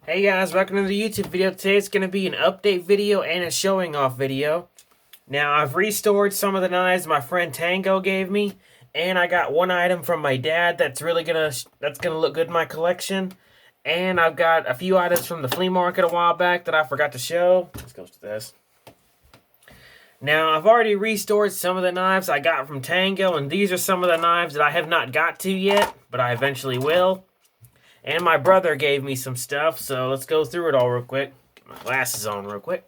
Hey guys, welcome to the YouTube video. Today it's going to be an update video and a showing off video. Now I've restored some of the knives my friend Tango gave me, and I got one item from my dad that's gonna look good in my collection. And I've got a few items from the flea market a while back that I forgot to show. Let's go to this. Now I've already restored some of the knives I got from Tango, and these are some of the knives that I have not got to yet, but I eventually will. And my brother gave me some stuff, so let's go through it all real quick. Get my glasses on real quick.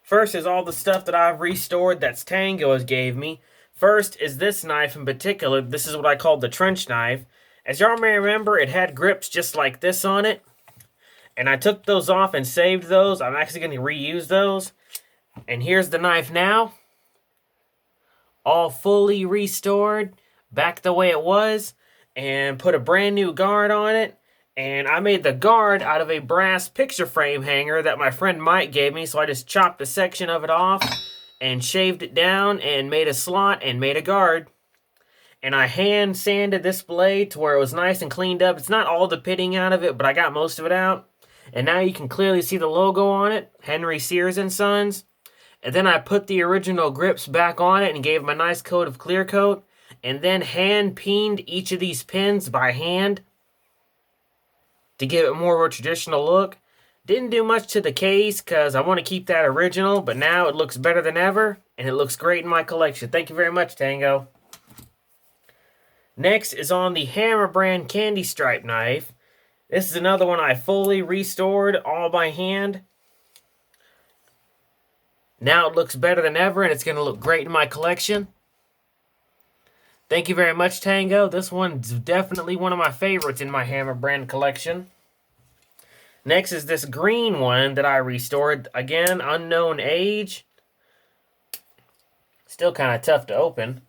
First is all the stuff that I've restored that's Tango has gave me. First is this knife in particular. This is what I call the trench knife. As y'all may remember, it had grips just like this on it. And I took those off and saved those. I'm actually going to reuse those. And here's the knife now. All fully restored, back the way it was. And put a brand new guard on it. And I made the guard out of a brass picture frame hanger that my friend Mike gave me. So I just chopped a section of it off and shaved it down and made a slot and made a guard. And I hand sanded this blade to where it was nice and cleaned up. It's not all the pitting out of it, but I got most of it out. And now you can clearly see the logo on it, Henry Sears and Sons. And then I put the original grips back on it and gave them a nice coat of clear coat. And then hand peened each of these pins by hand to give it more of a traditional look. Didn't do much to the case because I want to keep that original, but now it looks better than ever, and it looks great in my collection. Thank you very much, Tango. Next is on the Hammer brand candy stripe knife. This is another one I fully restored all by hand. Now it looks better than ever, and it's going to look great in my collection. Thank you very much, Tango. This one's definitely one of my favorites in my Hammer brand collection. Next is this green one that I restored. Again, unknown age. Still kind of tough to open.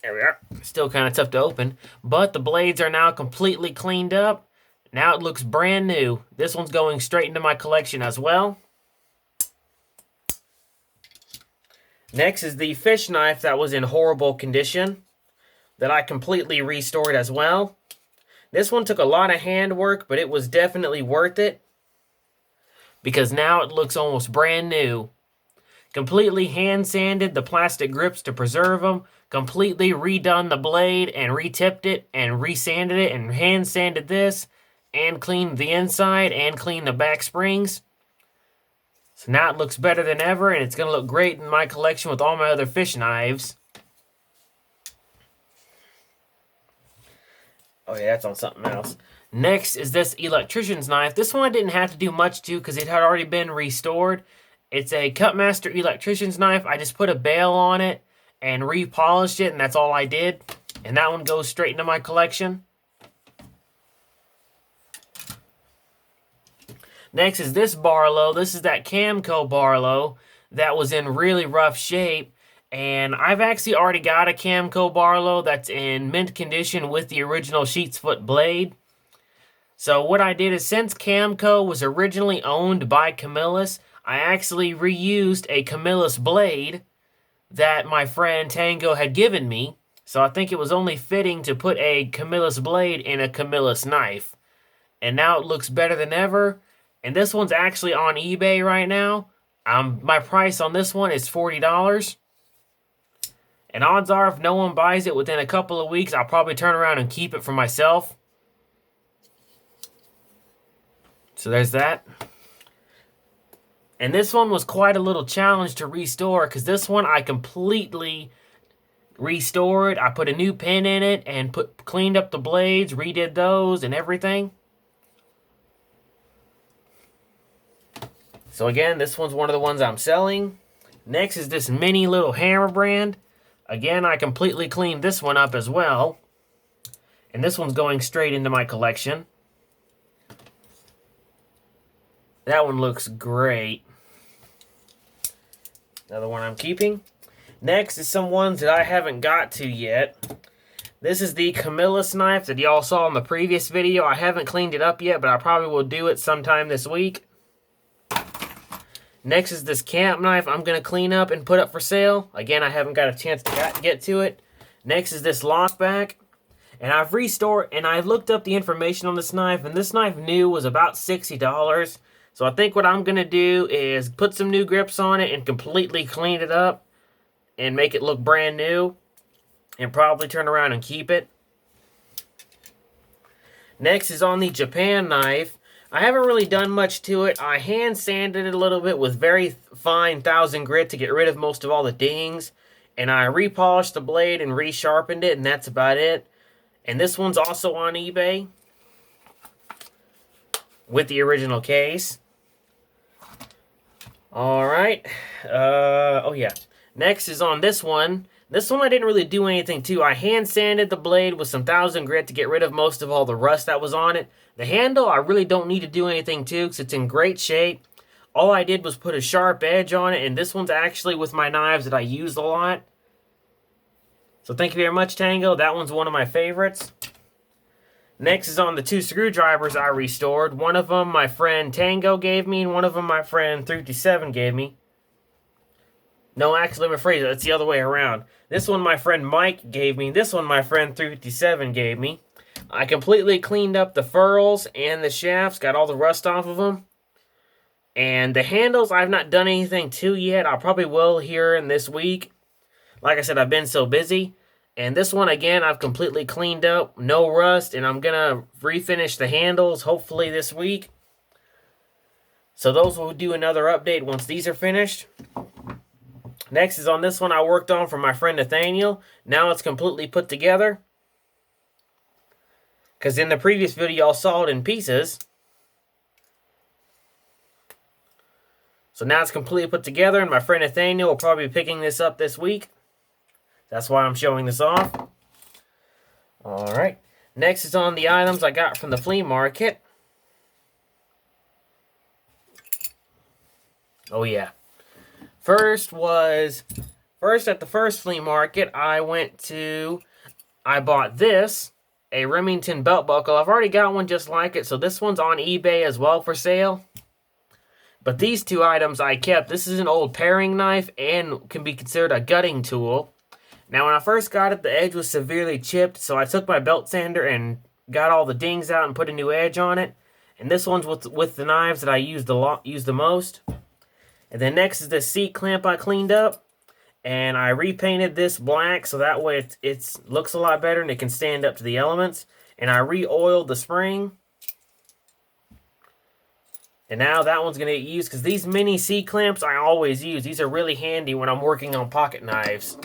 There we are. Still kind of tough to open. But the blades are now completely cleaned up. Now it looks brand new. This one's going straight into my collection as well. Next is the fish knife that was in horrible condition that I completely restored as well. This one took a lot of handwork, but it was definitely worth it because now it looks almost brand new. Completely hand sanded the plastic grips to preserve them, completely redone the blade and re-tipped it and re-sanded it and hand sanded this and cleaned the inside and cleaned the back springs. So now it looks better than ever, and it's going to look great in my collection with all my other fish knives. Oh yeah, that's on something else. Next is this electrician's knife. This one I didn't have to do much to because it had already been restored. It's a Cutmaster electrician's knife. I just put a bail on it and repolished it, and that's all I did. And that one goes straight into my collection. Next is this barlow. This is that camco barlow that was in really rough shape. And I've actually already got a camco barlow that's in mint condition with the original sheep's foot blade. So what I did is, since Camco was originally owned by Camillus, I actually reused a Camillus blade that my friend Tango had given me. So I think it was only fitting to put a Camillus blade in a Camillus knife. And now it looks better than ever. And this one's actually on eBay right now. My price on this one is $40. And odds are, if no one buys it within a couple of weeks, I'll probably turn around and keep it for myself. So there's that. And this one was quite a little challenge to restore, because this one I completely restored. I put a new pin in it and cleaned up the blades, redid those and everything. So again, this one's one of the ones I'm selling. Next is this mini little Hammer brand. Again, I completely cleaned this one up as well. And this one's going straight into my collection. That one looks great. Another one I'm keeping. Next is some ones that I haven't got to yet. This is the Camillus knife that y'all saw in the previous video. I haven't cleaned it up yet, but I probably will do it sometime this week. Next is this camp knife I'm going to clean up and put up for sale. Again, I haven't got a chance to get to it. Next is this lockback. And I've looked up the information on this knife, and this knife new was about $60. So I think what I'm going to do is put some new grips on it and completely clean it up and make it look brand new and probably turn around and keep it. Next is on the Japan knife. I haven't really done much to it. I hand sanded it a little bit with very fine 1000 grit to get rid of most of all the dings. And I repolished the blade and resharpened it, and that's about it. And this one's also on eBay with the original case. Alright. Oh yeah. Next is on this one. This one I didn't really do anything to. I hand sanded the blade with some 1000 grit to get rid of most of all the rust that was on it. The handle I really don't need to do anything to because it's in great shape. All I did was put a sharp edge on it, and this one's actually with my knives that I used a lot. So thank you very much, Tango. That one's one of my favorites. Next is on the 2 screwdrivers I restored. One of them my friend Tango gave me, and one of them my friend 357 gave me. No, actually, I'm afraid that's the other way around. This one my friend Mike gave me. This one my friend 357 gave me. I completely cleaned up the ferrules and the shafts. Got all the rust off of them. And the handles I've not done anything to yet. I probably will here in this week. Like I said, I've been so busy. And this one, again, I've completely cleaned up. No rust. And I'm going to refinish the handles hopefully this week. So those will do another update once these are finished. Next is on this one I worked on for my friend Nathaniel. Now it's completely put together. Because in the previous video, y'all saw it in pieces. So now it's completely put together, and my friend Nathaniel will probably be picking this up this week. That's why I'm showing this off. Alright. Next is on the items I got from the flea market. Oh yeah. First at the first flea market, I bought this, a Remington belt buckle. I've already got one just like it, so this one's on eBay as well for sale. But these two items I kept. This is an old paring knife and can be considered a gutting tool. Now, when I first got it, the edge was severely chipped, so I took my belt sander and got all the dings out and put a new edge on it. And this one's with the knives that I use the most. And then next is the seat clamp I cleaned up. And I repainted this black so that way it looks a lot better and it can stand up to the elements. And I re-oiled the spring. And now that one's going to get used because these mini C-clamps I always use. These are really handy when I'm working on pocket knives.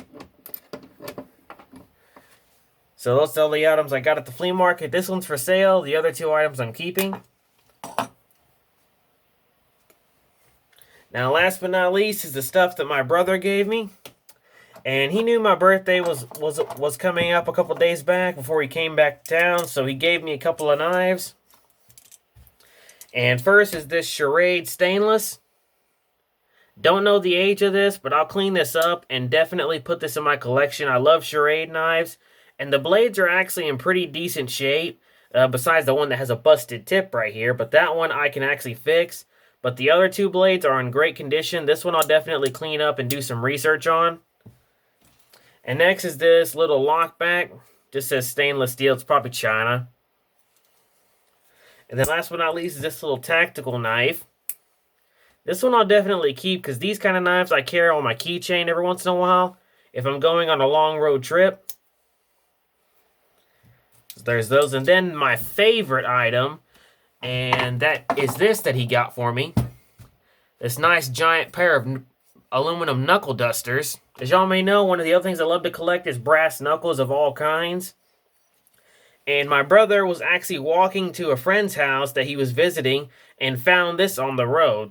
So those are all the items I got at the flea market. This one's for sale. The other two items I'm keeping. Now last but not least is the stuff that my brother gave me. And he knew my birthday was coming up a couple days back before he came back to town. So he gave me a couple of knives. And first is this Charade stainless. Don't know the age of this, but I'll clean this up and definitely put this in my collection. I love Charade knives. And the blades are actually in pretty decent shape. Besides the one that has a busted tip right here. But that one I can actually fix. But the other two blades are in great condition. This one I'll definitely clean up and do some research on. And next is this little lockback. Just says stainless steel. It's probably China. And then last but not least is this little tactical knife. This one I'll definitely keep because these kind of knives I carry on my keychain every once in a while. If I'm going on a long road trip. So there's those. And then my favorite item. And that is this that he got for me. This nice giant pair of aluminum knuckle dusters. As y'all may know, one of the other things I love to collect is brass knuckles of all kinds. And my brother was actually walking to a friend's house that he was visiting and found this on the road.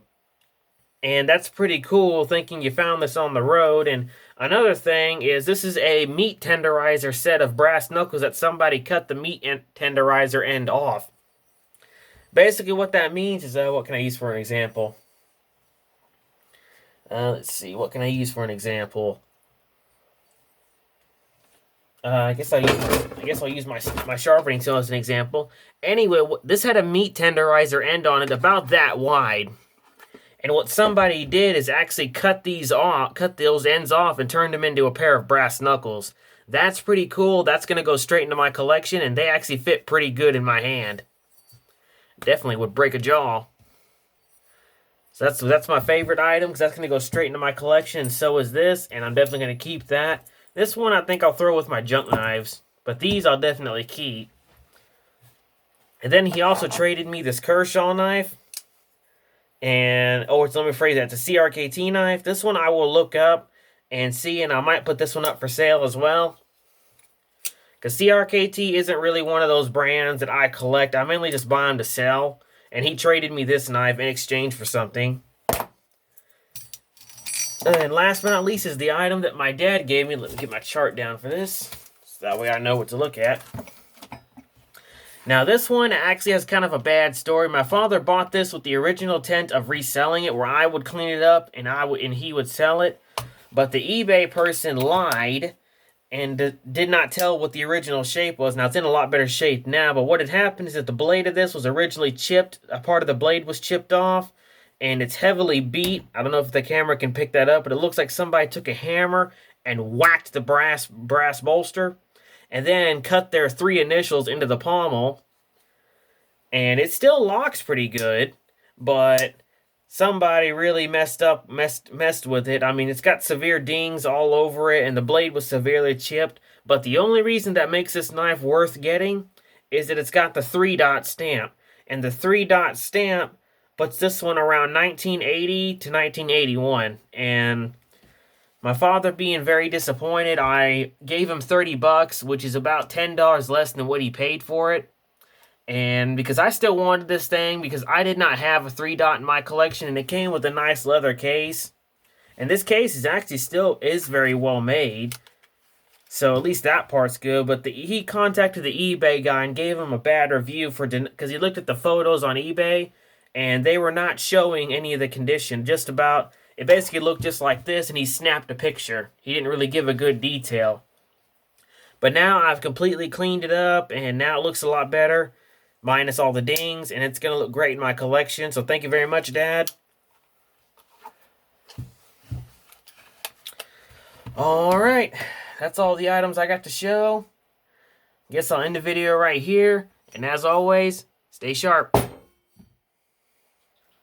And that's pretty cool, thinking you found this on the road. And another thing is this is a meat tenderizer set of brass knuckles that somebody cut the meat tenderizer end off. Basically what that means is, what can I use for an example? Let's see, what can I use for an example? I guess I'll use my sharpening tool as an example. Anyway, this had a meat tenderizer end on it about that wide. And what somebody did is actually cut those ends off and turned them into a pair of brass knuckles. That's pretty cool. That's going to go straight into my collection, and they actually fit pretty good in my hand. Definitely would break a jaw. So that's my favorite item, because that's going to go straight into my collection, and so is this, and I'm definitely going to keep that. This one I think I'll throw with my junk knives, but these I'll definitely keep. And then he also traded me this Kershaw knife. And, let me phrase that, it's a CRKT knife. This one I will look up and see, and I might put this one up for sale as well. Because CRKT isn't really one of those brands that I collect. I mainly just buy them to sell. And he traded me this knife in exchange for something. And last but not least is the item that my dad gave me. Let me get my chart down for this, so that way I know what to look at. Now this one actually has kind of a bad story. My father bought this with the original intent of reselling it, where I would clean it up and he would sell it. But the eBay person lied and did not tell what the original shape was. Now, it's in a lot better shape now, but what had happened is that the blade of this was originally chipped. A part of the blade was chipped off, and it's heavily beat. I don't know if the camera can pick that up, but it looks like somebody took a hammer and whacked the brass bolster, and then cut their 3 initials into the pommel. And it still locks pretty good, but somebody really messed with it. I mean, it's got severe dings all over it, and the blade was severely chipped. But the only reason that makes this knife worth getting is that it's got the 3-dot stamp. And the 3-dot stamp puts this one around 1980 to 1981. And my father being very disappointed, I gave him $30, which is about $10 less than what he paid for it. And because I still wanted this thing, because I did not have a 3-dot in my collection, and it came with a nice leather case. And this case is actually still very well made. So at least that part's good. But he contacted the eBay guy and gave him a bad review because he looked at the photos on eBay, and they were not showing any of the condition. Just about, it basically looked just like this, and he snapped a picture. He didn't really give a good detail. But now I've completely cleaned it up, and now it looks a lot better, minus all the dings, and it's going to look great in my collection. So thank you very much, Dad. Alright, that's all the items I got to show. Guess I'll end the video right here. And as always, stay sharp.